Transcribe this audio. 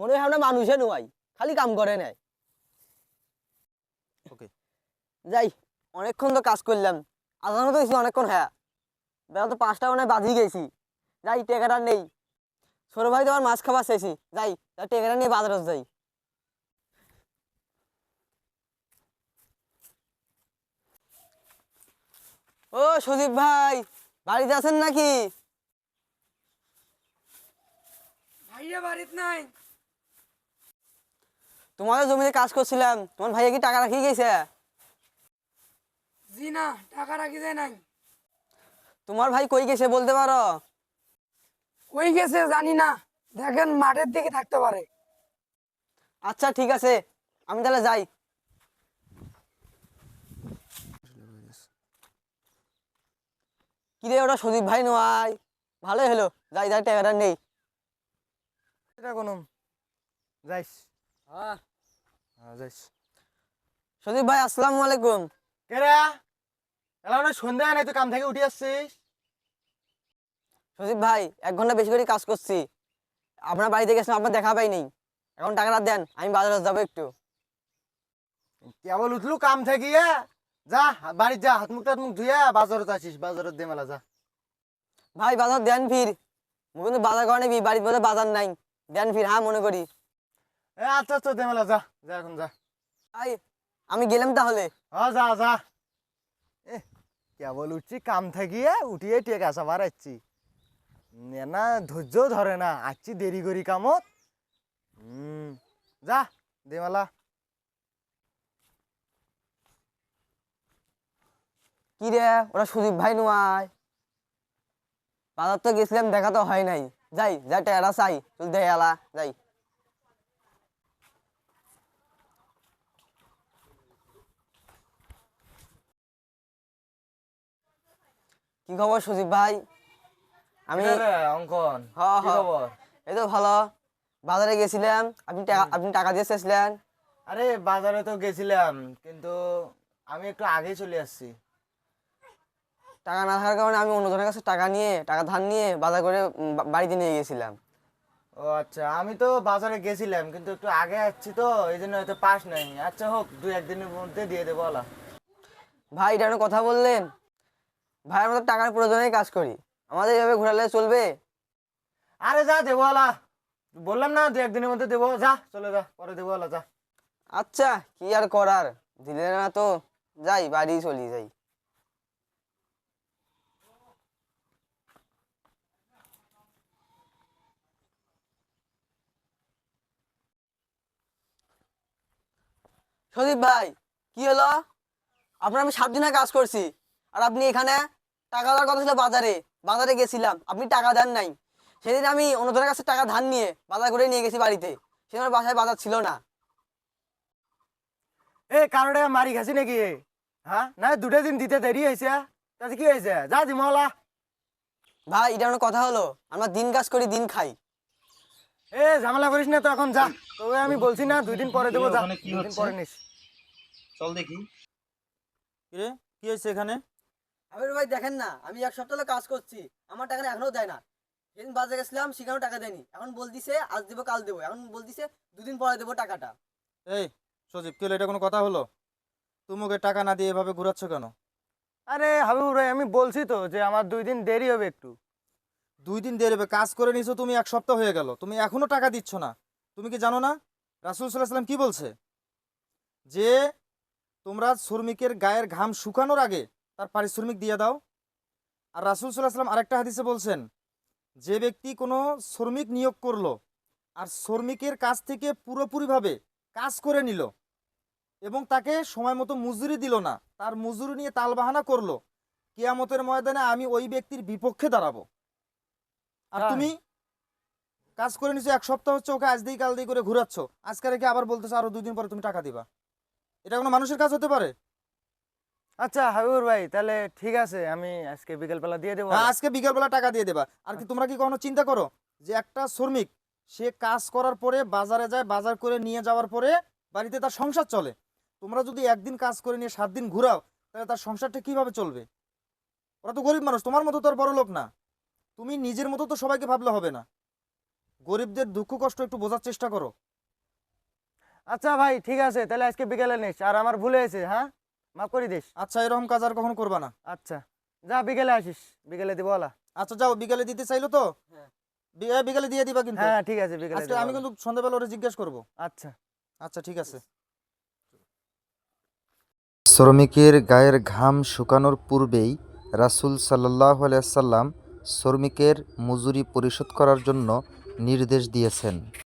মনে হয় আমরা মানুষে নয়, খালি কাম করে নেয়। ওকে। যাই, অনেকক্ষণ তো কাজ করলাম, আজানও তো গেছি অনেকক্ষণ। হ্যাঁ, বেলা তো 5টা মানে বাজিয়ে গেছি। যাই, টেকাটা নেই। ছোট ভাই তো আমার মাছ খাবার চাইছি। যাই, টেকাটা নিয়ে বাজারে যাই। ও সুদীপ ভাই, বাড়িতে আছেন নাকি? ভাইয়া বাড়িতে নাই। তোমাদের জমিতে কাজ করছিলাম, তোমার ভাইয়া কি টাকা রাখি গেছে? জি না, টাকা রাখি যায় নাই। তোমার ভাই কই গেছে বলতে পারো? কই গেছে জানি না, দেখেন মাঠের দিকে থাকতে পারে। আচ্ছা ঠিক আছে, আমি তাহলে যাই। কিরে, ওটা সুদীপ ভাই নয়? ভালোই হলো, যাই যাই, টাকাটা নেই। এটা কোনো যাইস। হ্যাঁ, হ্যাঁ যাইস। সুদীপ ভাই আসসালামু আলাইকুম। কেরা এলা সন্ধ্যা নাই, তুই কাম থেকে উঠে আসছিস? সুদীপ ভাই 1 ঘন্টা বেশি করে কাজ করছি, আপনার বাড়িতে গেছিলাম, আপনার দেখা পাইনি। এখন টাকাটা দেন, আমি বাজারে যাবো একটু। কেবল উঠলু কাম থেকে, যা বাড়ি যা, হাত মুখ টাত মুখ ধুইয়া বাজারত আসিস, বাজারত দে মেলা যা। ভাই বাজার দেন ফির, মুই কিন্তু বাজার করে নিবি, বাড়ির মধ্যে বাজার নাই। দেন ফির, হ্যাঁ মনে করি। আচ্ছা আচ্ছা দে মেলা যা, যা এখন যা। ভাই আমি গেলাম তাহলে। হ্যাঁ যা যা। এ কেবল উঠছি কাম থেকে, উঠিয়ে টেক আসা বাড়াচ্ছি না, ধৈর্য ধরে না, আসছি দেরি করি কামত। যা দে মেলা। কি রে, ওরা সুদীপ ভাই নয়? বাজার তো গেছিলাম, দেখা তো হয় নাই। যাই যাই, টাকাটা চাই, তুই দে এলা যাই। কি খবর সুদীপ ভাই? আমি অঙ্কন হ হ, এই তো ভালো। বাজারে গেছিলাম, আপনি টাকা দিয়ে চেয়েছিলেন। আরে বাজারে তো গেছিলাম, কিন্তু আমি একটু আগে চলে আসছি। টাকা না থাকার কারণে আমি অন্যজনের কাছে টাকা ধার নিয়ে বাজার করে বাড়িতে নিয়ে গেছিলাম। ও আচ্ছা, আমি তো বাজারে গেছিলাম কিন্তু একটু আগে আসছি, তো এই জন্য হয়তো পাস নাই। আচ্ছা হোক, 2-1 দিনের মধ্যে দিয়ে দেবো আলা। ভাই এটা কোনো কথা বললেন? ভাই আমরা তো টাকার প্রয়োজনেই কাজ করি, আমাদের এভাবে ঘোরালে চলবে? আরে যা দেবো আলা, বললাম না 2-1 দিনের মধ্যে দেবো, যা চলে যা, পরে দেবো আলা যা। আচ্ছা, কি আর করার, দিলে না তো যাই, বাড়ি চলি যাই। সদীপ ভাই, কি হলো? আপনার আমি 7 দিনের কাজ করছি, আর আপনি এখানে? টাকা দেওয়ার কথা ছিল বাজারে, বাজারে গেছিলাম, আপনি টাকা দেন নাই। সেদিন আমি অন্যজনের কাছে টাকা ধার নিয়ে বাজার করে নিয়ে গেছি বাড়িতে, সেদিন আমার বাসায় বাজার ছিল না। এ কারো টাকা মারি খাসি নাকি? হ্যাঁ না, 2টা দিন দিতে দেরি হয়েছে, তাতে কি হয়েছে? যা দিমো আলা। ভাই এটা কোনো কথা হলো? আমরা দিন কাজ করি, দিন খাই। এ ঝামেলা করিস না তো, এখন যা। তবে আমি বলছি না 2 দিন পরে দেবো, যা ওখানে কি 2 দিন হচ্ছে? পরে নিস। চল দেখি। কিরে, কি হয়েছে এখানে? আবির ভাই দেখেন না, আমি 1 সপ্তাহ হলো কাজ করছি, আমার টাকা এখনো দেয় না। সেদিন বাজারে গেছিলাম, সেখানেও টাকা দেয়নি, এখন বলতিছে আজ দেবো কাল দেবো, এখন বলতিছে 2 দিন পরে দেবো টাকাটা। এই সজীব, কি হলো? এটা কোনো কথা হলো? তুমি ওকে টাকা না দিয়ে এভাবে ঘুরাচ্ছ কেন? আরে হাবিবুর ভাই, আমি বলছি তো যে আমার 2 দিন দেরি হবে একটু। 2 দিন দেরি হবে? কাজ করে নিছো তুমি, 1 সপ্তাহ হয়ে গেল, তুমি এখনো টাকা দিচ্ছ না। তুমি কি জানো না রাসূল সাল্লাল্লাহু আলাইহি সাল্লাম কি বলছে? যে তোমরা শ্রমিকের গায়ের ঘাম শুকানোর আগে তার পারিশ্রমিক দিয়ে দাও। আর রাসূল সাল্লাল্লাহু আলাইহি সাল্লাম আরেকটা হাদিসে বলছেন, যে ব্যক্তি কোনো শ্রমিক নিয়োগ করলো আর শ্রমিকের কাছ থেকে পুরোপুরিভাবে কাজ করে নিল এবং তাকে সময় মতো মজুরি দিল না, তার মজুরি নিয়ে তালবাহানা করলো, কিয়ামতের ময়দানে আমি ওই ব্যক্তির বিপক্ষে দাঁড়াবো। আর তাই? তুমি কাজ করে নিছো 1 সপ্তাহ, হচ্ছে ওকে আজ দিই কাল দিই করে ঘুরাচ্ছ, আজকে রেখে আবার বলতেছো আরো 2 দিন পরে তুমি টাকা দিবা। এটা কোনো মানুষের কাজ হতে পারে? আচ্ছা হাবিবুর ভাই, তাহলে ঠিক আছে, আমি আজকে বিকেলবেলা দিয়ে দেবো। হ্যাঁ, আজকে বিকেলবেলা টাকা দিয়ে দেবা। আর কি তোমরা কি কখনো চিন্তা করো যে একটা শ্রমিক সে কাজ করার পরে বাজারে যায়, বাজার করে নিয়ে যাওয়ার পরে বাড়িতে তার সংসার চলে, তোমরা যদি একদিন কাজ করে নিয়ে 7 দিন ঘুরাও, তাহলে তার সংসারটা কিভাবে চলবে? ওরা তো গরিব মানুষ, তোমার মতো তো আর বড় লোক না। তুমি নিজের মতো তো সবাইকে ভাবলে হবে না। গরিবদের দুঃখ কষ্ট একটু বোঝার চেষ্টা করো। আচ্ছা ভাই ঠিক আছে, তাহলে আজকে বিকেলে নিস। আর আমার ভুলে হয়েছে, হ্যাঁ মাফ করে দিস। আচ্ছা, এরকম কাজ আর কখনো করবা না। আচ্ছা যা, বিকেলে আসিস, বিকেলে দিব ওলা। আচ্ছা যাও, বিকালে দিতে চাইলো তো হ্যাঁ। বিকালে দিয়ে দিবা কিন্তু। হ্যাঁ ঠিক আছে, বিকেলে আজকে দিব আমি ওলা। কিন্তু সন্ধ্যাবেলা ওরে জিজ্ঞেস করবো। আচ্ছা। আচ্ছা ঠিক আছে। শ্রমিকের গায়ের ঘাম শুকানোর পূর্বেই রাসূল সাল্লাল্লাহু আলাইহি সাল্লাম শ্রমিকের মজুরি পরিশোধ করার জন্য নির্দেশ দিয়েছেন।